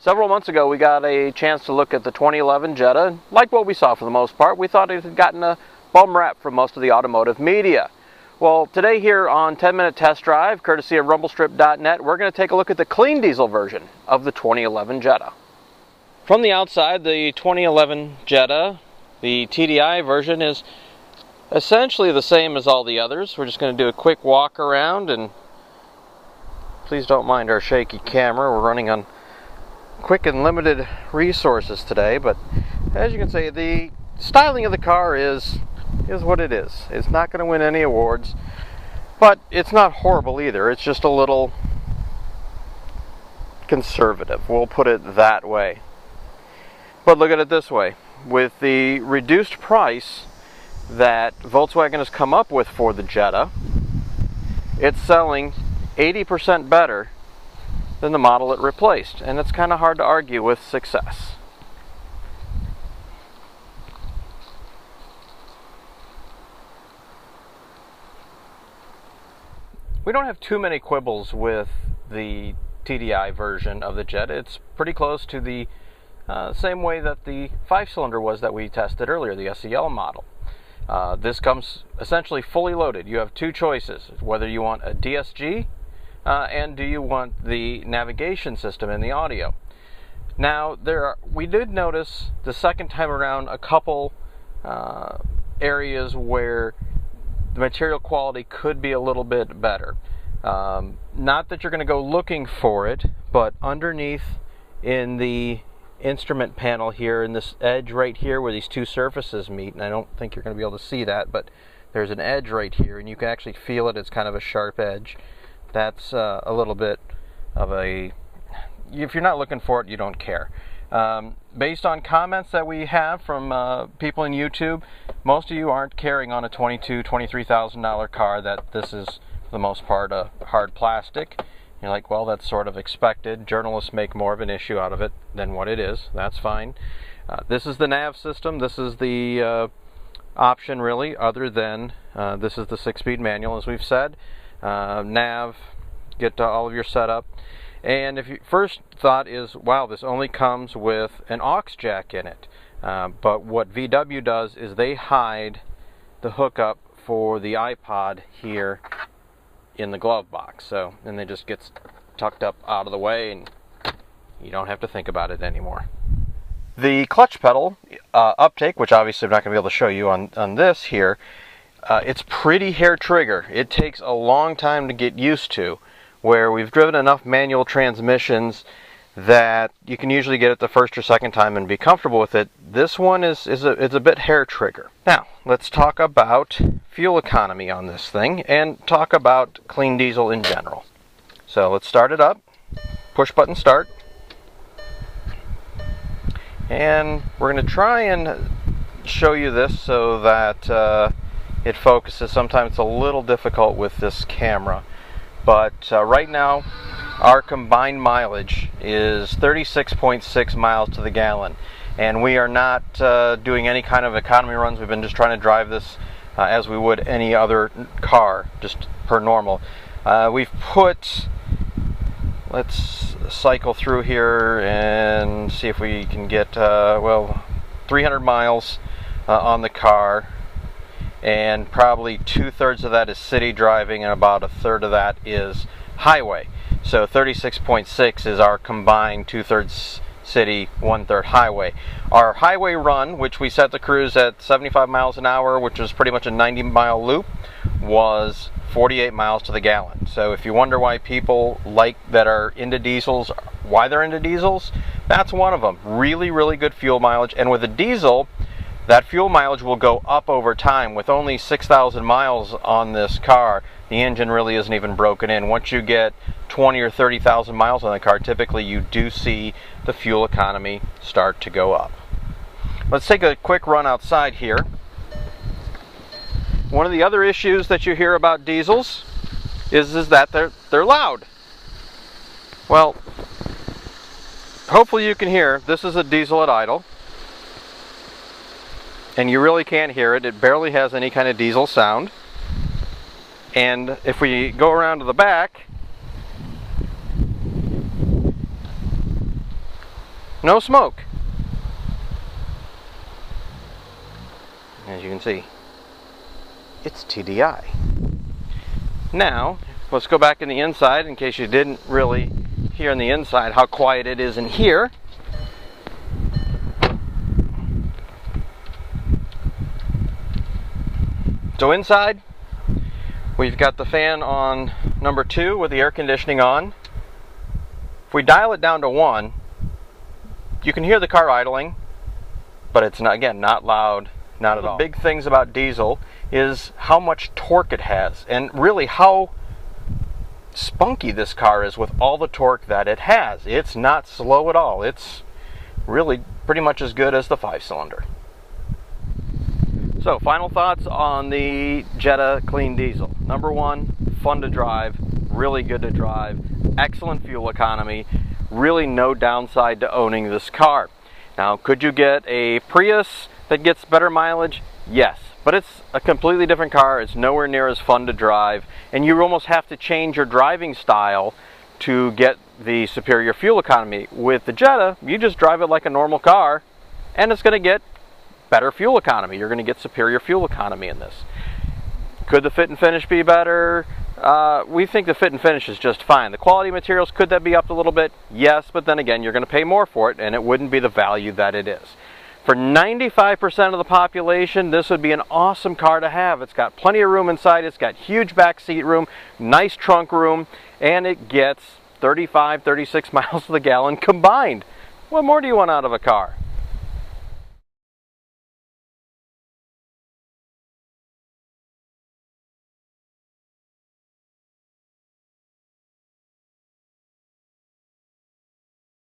Several months ago we got a chance to look at the 2011 Jetta. Like what we saw for the most part. We thought it had gotten a bum rap from most of the automotive media. Well, today here on 10-Minute Test Drive, courtesy of Rumblestrip.NET, we're going to take a look at the clean diesel version of the 2011 Jetta. From the outside, the 2011 Jetta, the TDI version, is essentially the same as all the others. We're just going to do a quick walk around, and please don't mind our shaky camera. We're running on quick and limited resources today, but as you can see, the styling of the car is what it is. It's not going to win any awards, but it's not horrible either. It's just a little conservative, we'll put it that way. But look at it this way. With the reduced price that Volkswagen has come up with for the Jetta, it's selling 80% better than the model it replaced, and it's kind of hard to argue with success. We don't have too many quibbles with the TDI version of the Jetta. It's pretty close to the same way that the 5-cylinder was that we tested earlier, the SEL model. This comes essentially fully loaded. You have two choices, whether you want a DSG and do you want the navigation system and the audio. Now, we did notice the second time around a couple areas where the material quality could be a little bit better. Not that you're going to go looking for it, but underneath in the instrument panel here, in this edge right here where these two surfaces meet, and I don't think you're going to be able to see that, but there's an edge right here, and you can actually feel it. It's kind of a sharp edge. That's a little bit of a, if you're not looking for it, you don't care. Based on comments that we have from people in YouTube, most of you aren't carrying on a $22,000, $23,000 car that this is, for the most part, a hard plastic. You're like, well, that's sort of expected. Journalists make more of an issue out of it than what it is. That's fine. This is the nav system. This is the option, really, other than this is the 6-speed manual, as we've said. Nav, get all of your setup. And if your first thought is, wow, this only comes with an aux jack in it. But what VW does is they hide the hookup for the iPod here in the glove box. So then it just gets tucked up out of the way and you don't have to think about it anymore. The clutch pedal uptake, which obviously I'm not going to be able to show you on this here, it's pretty hair trigger. It takes a long time to get used to, where we've driven enough manual transmissions that you can usually get it the first or second time and be comfortable with it. This one is a bit hair trigger. Now, let's talk about fuel economy on this thing and talk about clean diesel in general. So let's start it up. Push button start. And we're going to try and show you this so that it focuses. Sometimes it's a little difficult with this camera, but right now our combined mileage is 36.6 miles to the gallon, and we are not doing any kind of economy runs. We've been just trying to drive this as we would any other car, just per normal. We've put, let's cycle through here and see if we can get well, 300 miles on the car, and probably 2/3 of that is city driving and about 1/3 of that is highway. So 36.6 is our combined 2/3 city, 1/3 highway. Our highway run, which we set the cruise at 75 miles an hour, which was pretty much a 90-mile loop, was 48 miles to the gallon. So if you wonder why people that are into diesels, why they're into diesels, that's one of them. Really, really good fuel mileage. And with a diesel, that fuel mileage will go up over time. With only 6,000 miles on this car, the engine really isn't even broken in. Once you get 20 or 30,000 miles on the car, typically you do see the fuel economy start to go up. Let's take a quick run outside here. One of the other issues that you hear about diesels is that they're loud. Well, hopefully you can hear. This is a diesel at idle, and you really can't hear it. It barely has any kind of diesel sound. And if we go around to the back, No smoke. As you can see, it's TDI. Now, let's go back in the inside in case you didn't really hear on the inside how quiet it is in here. So inside, we've got the fan on number 2 with the air conditioning on. If we dial it down to 1, you can hear the car idling, but it's not, again, not loud, not at all. The big things about diesel is how much torque it has, and really how spunky this car is with all the torque that it has. It's not slow at all. It's really pretty much as good as the 5-cylinder. So, final thoughts on the Jetta Clean Diesel. Number 1, fun to drive, really good to drive, excellent fuel economy, really no downside to owning this car. Now, could you get a Prius that gets better mileage? Yes, but it's a completely different car. It's nowhere near as fun to drive, and you almost have to change your driving style to get the superior fuel economy. With the Jetta, you just drive it like a normal car, and it's going to get better fuel economy. You're going to get superior fuel economy in this. Could the fit and finish be better? We think the fit and finish is just fine. The quality materials, could that be upped a little bit? Yes, but then again, you're going to pay more for it, and it wouldn't be the value that it is. For 95% of the population, this would be an awesome car to have. It's got plenty of room inside, it's got huge back seat room, nice trunk room, and it gets 35, 36 miles to the gallon combined. What more do you want out of a car?